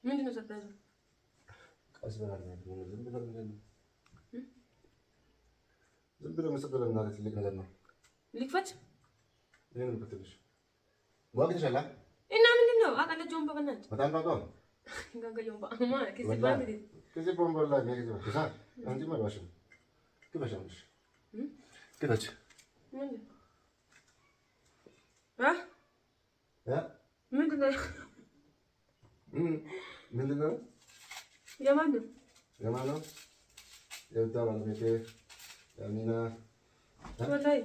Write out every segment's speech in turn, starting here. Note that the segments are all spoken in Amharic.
ምንድነው ሰርፕራይዝ? ቀስበራል ነው ዝም ብሎ ዝም ብሎ መሰበረና ትልቅ ነገር ነው። ልክፈት ይሄን በትልሽ ዋግ ተሻላ እና ምንድነው? አቃለ ጆምባ በእናትህ በጣም ባባው ጋጋ ጆምባ አማ ከዚህ ቦምባ ላይ ነው ከዛ አንቺ ማባሽ ክፈሻሽ ክፈች ምን ምንድነው? ምንድነው? የማን ነው? የውታ ባለቤቴ ያሚና ወላሂ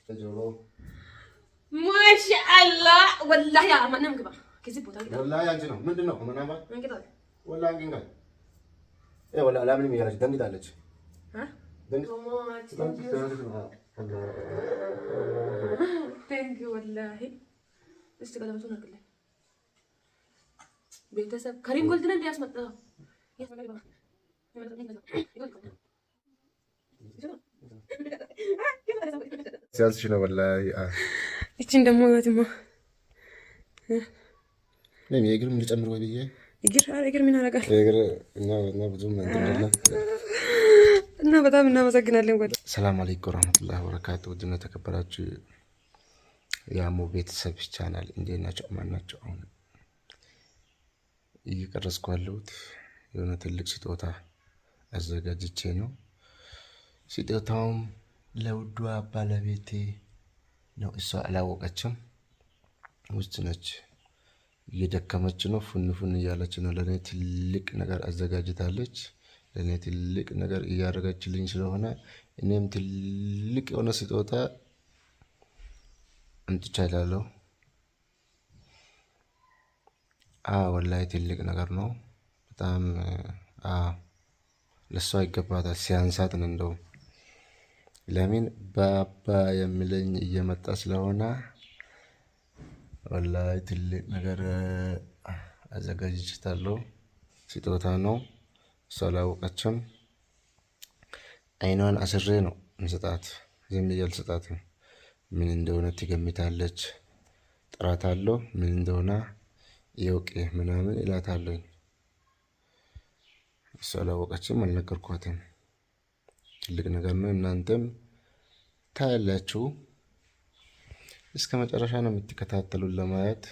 ጆሮ ማሻአላህ ወላሂ አማንም ግባ ከዚህ ቦታ ግባ ወላሂ አንቺ ነው ምንድነው? አማናባ እንግዳ ወላሂ እንግዳ ወላሂ ለምን ይያለች ደንግጣለች ቴንክ ዩ ወላሂ እስቲ ቀለበቱን አቅልኝ ቤተሰብ ከሪም ጎልድን እንዲያስመጣው ሲያንስሽ ነው ወላሂ እቺን ደግሞ ወጥማ ለምን የእግር ምን ልጨምር ወይ ብዬ እግር ምን አደርጋል እግር እና ብዙም እንትን እና በጣም እናመሰግናለን። ሰላም አለይኩም ወራህመቱላሂ ወበረካቱህ። ውድና ተከበራችሁ የአሞ ቤተሰብ ቻናል እንዴት ናችሁ? ማን ናችሁ? አሁን እየቀረስኩ ያለሁት የሆነ ትልቅ ስጦታ አዘጋጅቼ ነው። ስጦታውም ለውዷ ባለቤቴ ነው። እሷ አላወቀችም፣ ውስጥ ነች፣ እየደከመች ነው፣ ፉን እያለች ነው። ለኔ ትልቅ ነገር አዘጋጅታለች። ለኔ ትልቅ ነገር እያደረገችልኝ ስለሆነ እኔም ትልቅ የሆነ ስጦታ እንትቻለሁ። ወላሂ ትልቅ ነገር ነው። በጣም ለሷ ይገባታል። ሲያንሳት ነው እንደው ለምን ባባ የሚለኝ እየመጣ ስለሆነ ወላሂ ትልቅ ነገር አዘጋጅቻለሁ። ስጦታ ነው። እሷ አላወቀችም። አይኗን አስሬ ነው እንስጣት። ዝም ብዬ አልሰጣትም። ምን እንደሆነ ትገምታለች። ጥራታለሁ ምን እንደሆነ ይወቅ ምናምን እላታለሁ። እሷ አላወቀችም፣ አልነገርኳትም። ትልቅ ነገር ነው። እናንተም ታያላችሁ። እስከ መጨረሻ ነው የምትከታተሉን ለማየት።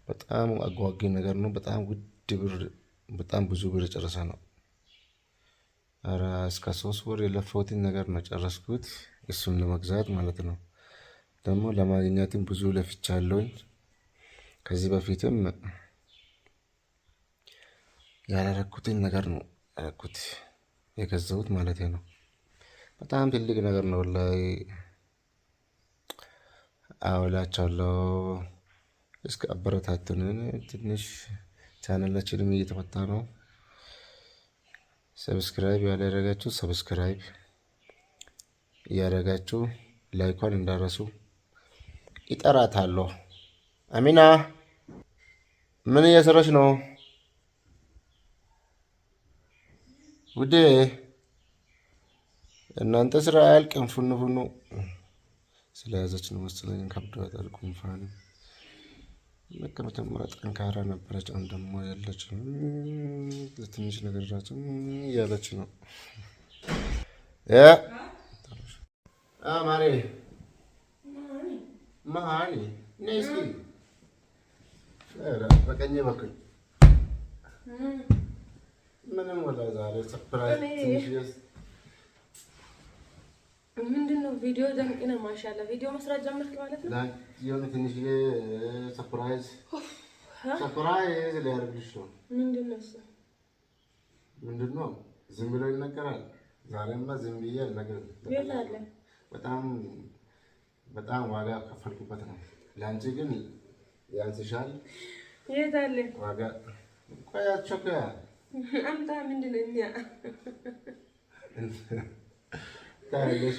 በጣም አጓጊ ነገር ነው። በጣም ውድ ብር፣ በጣም ብዙ ብር ጨርሳ ነው። አራ እስከ 3 ወር የለፈውትን ነገር ነው ጨረስኩት፣ እሱን ለመግዛት ማለት ነው። ደግሞ ለማግኘትም ብዙ ለፍቻለሁ። ከዚህ በፊትም ያላረኩትን ነገር ነው ያረኩት የገዛሁት ማለት ነው። በጣም ትልቅ ነገር ነው ወላሂ አውላችኋለሁ። እስከ አበረታቱን። ትንሽ ቻናላችንም እየተፈታ ነው። ሰብስክራይብ ያላደረጋችሁ ሰብስክራይብ ያደረጋችሁ ላይኳን እንዳረሱ። ይጠራታለሁ። አሚና ምን እየሰራች ነው ውዴ? እናንተ ስራ አያልቅም። ፉኑ ስለያዘች ነው መሰለኝ ከብዷታል። ጉንፋን መጀመሪያ ጠንካራ ነበረች። አሁን ደግሞ ያለች ለትንሽ ነገር ራሱ ያለች ነው። ማሪ ነይ እስኪ በቀኝ በኩል ምንም ወላ ዛሬ ሰርፕራይዝ ምንድነው? ቪዲዮ ደምቅና ማሻአላ ቪዲዮ መስራት ጀመርክ ማለት ነው። የሆነ ትንሽ ሰርፕራይዝ ሊያደርግልሽ ነው። ምንድነው? ዝም ብሎ ይነገራል። ዛሬማ ዝም ብዬ አልነገርም። በጣም ዋጋ ከፈልኩበት ነው። ለአንቺ ግን ያንስሻል። የት አለ ዋጋ? ቆያቸው አምጣ። ምንድነው እኛ ታለሽ።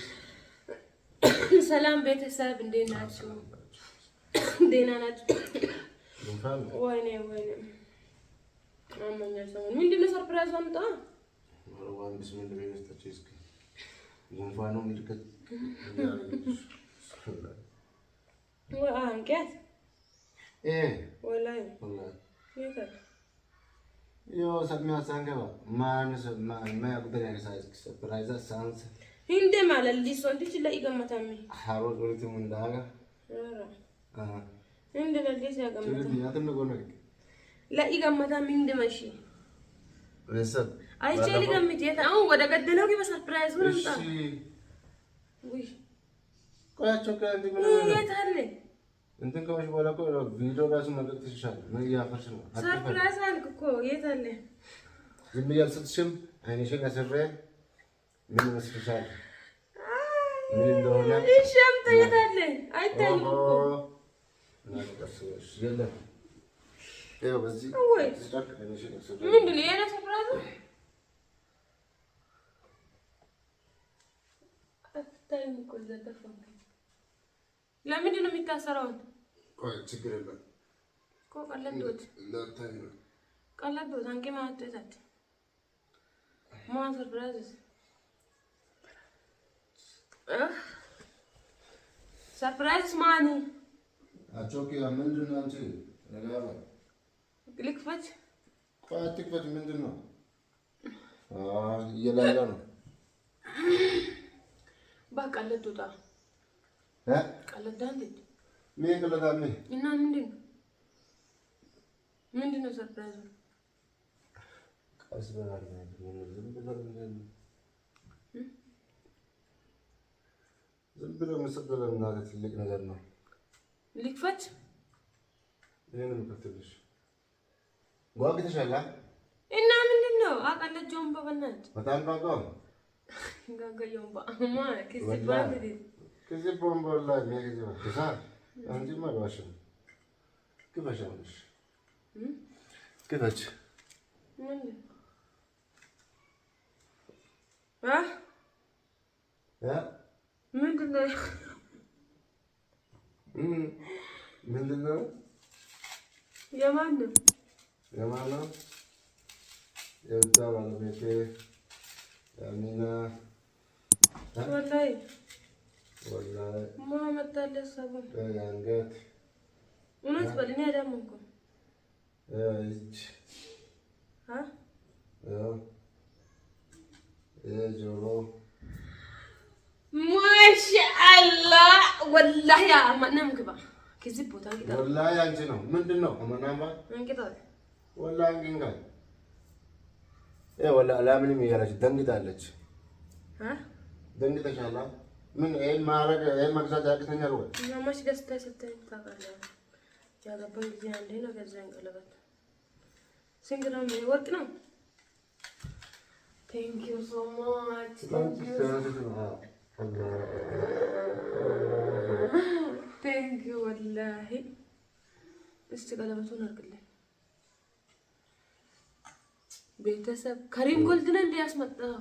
ሰላም ቤተሰብ እንዴት ናችሁ? ደህና ናችሁ? ወይኔ አመኛል። ሰሞኑን ምንድነው ሰርፕራይዝ አምጣ? አንቂያት ወላሂ Io sappiamo anche ma ma ya kuda ne sai surprise sans Hindi malalli son dici la iga matami. haro doriti mundaga. Rara. Ah. Hindi lalli si aga Chiri matami. diyatam ne kono. La iga matami hindi mashi. Wesat. Ay cheli ga mitiyata. Ang wada gaddalo ki ba surprise mo nanta. Ishi. Uy. Kaya choka di Iya talle. እንትን ከመሽ በኋላ እኮ ቪዲዮ ራሱ መልቀቅ ትችላለህ። ምን እያፈርሽ ነው? Surprise አልክ እኮ የት አለ? ዝም ብዬ አልሰጥሽም። አይንሽን አስሬ ምን ይመስልሻል? ምን እንደሆነ እሺ አምጣ። የት አለ? አይታይም እኮ የለም። ይኸው በዚህ ወይ ስታክ አይንሽን አስሬ ምንድን ነው የኔ ሰርፕራይዝ? አይታይም እኮ ዘተፈንክ። ለምንድን ነው የሚታሰረው? ቆይ ችግር የለም እኮ ቀለዶት እንዳታይ ነው። ቀለዶት አንቄ ማለት ተታት ማን ሰርፕራይዝ ሰርፕራይዝ ማን አቾኪ ምንድን ነው አንቺ ነገር ልክፈት? ቆይ አትክፈት። ምንድን ነው? እየላላ ነው። በቀለዶታ ቀለዳን ልጅ ምን ቀለዳን እና ምንድን ነው ሰርፕራይዝ? ቀስ በላል ነው ዝም ብሎ መሰደብ ምናምን ትልቅ ነገር ነው። ልክፈት? ይሄንን ከተልሽ ጓግተሻላ እና ምንድን ነው አቀለጆን በበናት በጣም ባጋው ጋጋዮን ባማ ከዚህ ከዚህ ቦምቦላ የሚያገዝ ከዛ አንቺ ማለዋሽ ክፈሻውሽ ክፈች ምን ምንድን ነው? ምንድን ነው? የማን ነው? የማን ነው? የብቻ ባለቤቴ ያሚና ወላሂ ወላሂ ማመጣለህ ሰበብ የአንገት እውነት በል። እኔ አላመንኩም። እጅ የጆሮ ማሻአላህ ወላሂ ማንም ግባ ከዚህ ቦታ ግባ። ወላሂ አንቺ ነው። ምንድን ነው አመናማ እንግዳ ወላሂ እንግዳ ወላሂ አላምንም እያለች ደንግጣለች። ደንግጠሻላ? ምን ይሄን ማድረግ ይሄን መግዛት ያቅተኛል ወይ? ማማሽ ገዝታ ሰጠኝ ታውቃለህ። ያገባኝ ጊዜ አንዴ ነው ገዛኝ ቀለበት። ስንት ነው? ወርቅ ነው። Thank you so much. Thank you ወላሂ። እስቲ ቀለበቱን አድርግልኝ። ቤተሰብ ከሪም ጎልድ ነው እንደ ያስመጣው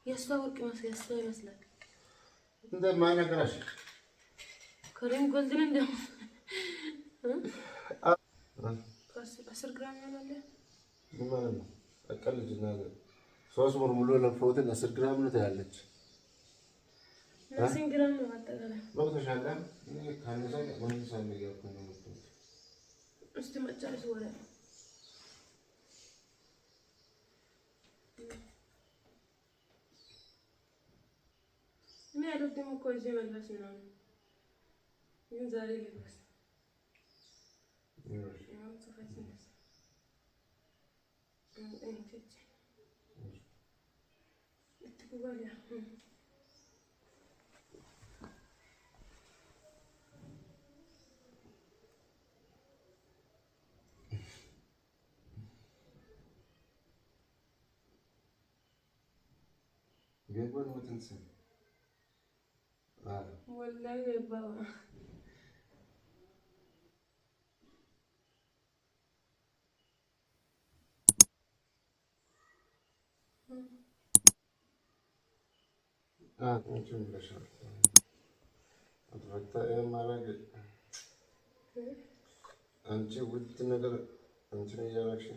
የእሷ ወርቅ ይመስላል። እንደ ማን ነገራሽ? ከሪም ጎልድ ነው እንደ 10 ግራም ይሆናል። ምን ማለት ነው? አቀልጅ ነገር 3 ወር ሙሉ ለፎትን 10 ግራም ነው ትላለች። 10 ግራም ነው አጠቃላይ። ወቅተሻላ? እኔ ካነሳ ወንድ ሳይል ያልኩኝ ነው። እስቲ መጨረስ ወረ እኔ አልወድም እኮ እዚህ መልበስ ምናምን፣ ግን ዛሬ ልብስ ገባን ወተንሰን ወላሂ ገባው። እንትን ብለሻል። አትፈታ ማድረግ አንቺ ውድ ነገር እንትን እያደረግሽ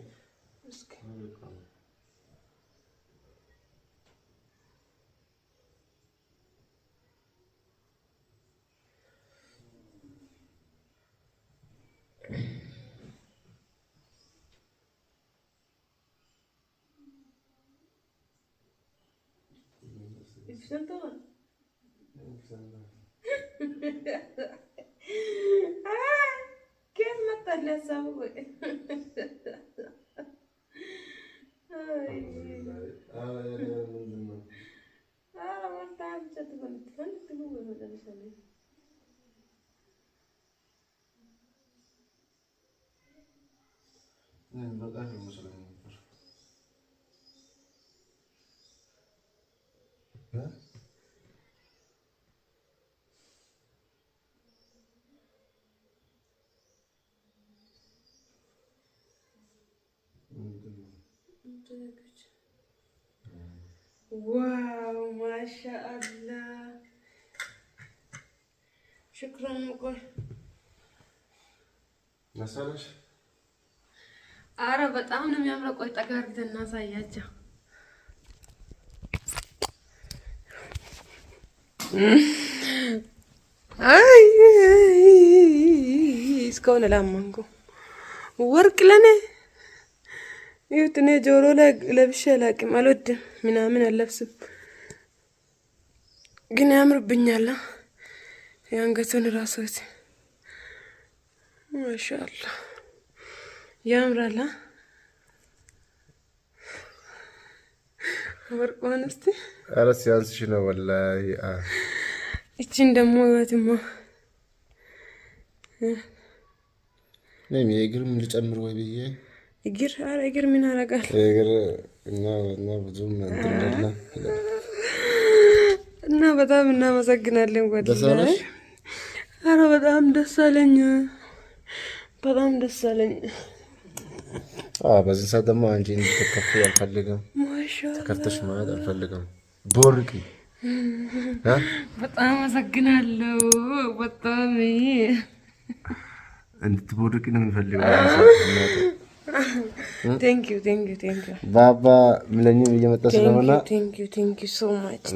كيف ما طلع سوي ما تعرف تقول تقول واو ما شاء الله شكرا مقول መሰለሽ አረ በጣም ነው የሚያምረው። ቆይ ጠጋ አድርገን እናሳያቸው። አይ እስካሁን አላመንኩም። ወርቅ ለኔ ይሁት እኔ ጆሮ ላይ ለብሼ አላውቅም፣ አልወድም ምናምን አልለብስም፣ ግን ያምርብኛል። የአንገቱን ራሶት ማሻአላ ያምራል። ወርቁን እስቲ ኧረ ሲያንስሽ ነው ወላሂ። እቺን ደግሞ ወትማ ነኝ የእግር ምን ልጨምር ወይ ብዬ እግር አረ እግር ምን አረጋል እግር እና ብዙም እንትን እና በጣም እናመሰግናለን ወዲህ። አረ በጣም ደስ አለኝ፣ በጣም ደስ አለኝ። በዚህ ሰዓት ደግሞ አንቺ እንድትከፊ አልፈልግም። ማሻአላ ተከፍተሽ ማለት አልፈልግም። ቦርቂ በጣም አመሰግናለሁ። በጣም እንድትቦርቂ ነው የምፈልገው። ቴንክ ዩ ባባ ምለኝም እየመጣ ስለሆነ ቴንክ ዩ ሶ ማች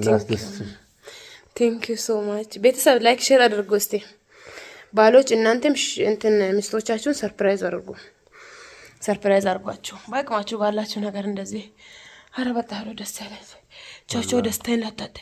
ቴንክ ዩ ሶ ማች። ቤተሰብ ላይክ ሼር አድርጉ እስቲ። ባሎች እናንተም እንትን ሚስቶቻችሁን ሰርፕራይዝ አድርጉ፣ ሰርፕራይዝ አድርጓቸው በአቅማችሁ ባላችሁ ነገር እንደዚህ። አረ በጣም ደስ ያለኝ ቻው ደስታዬን ላጣጥ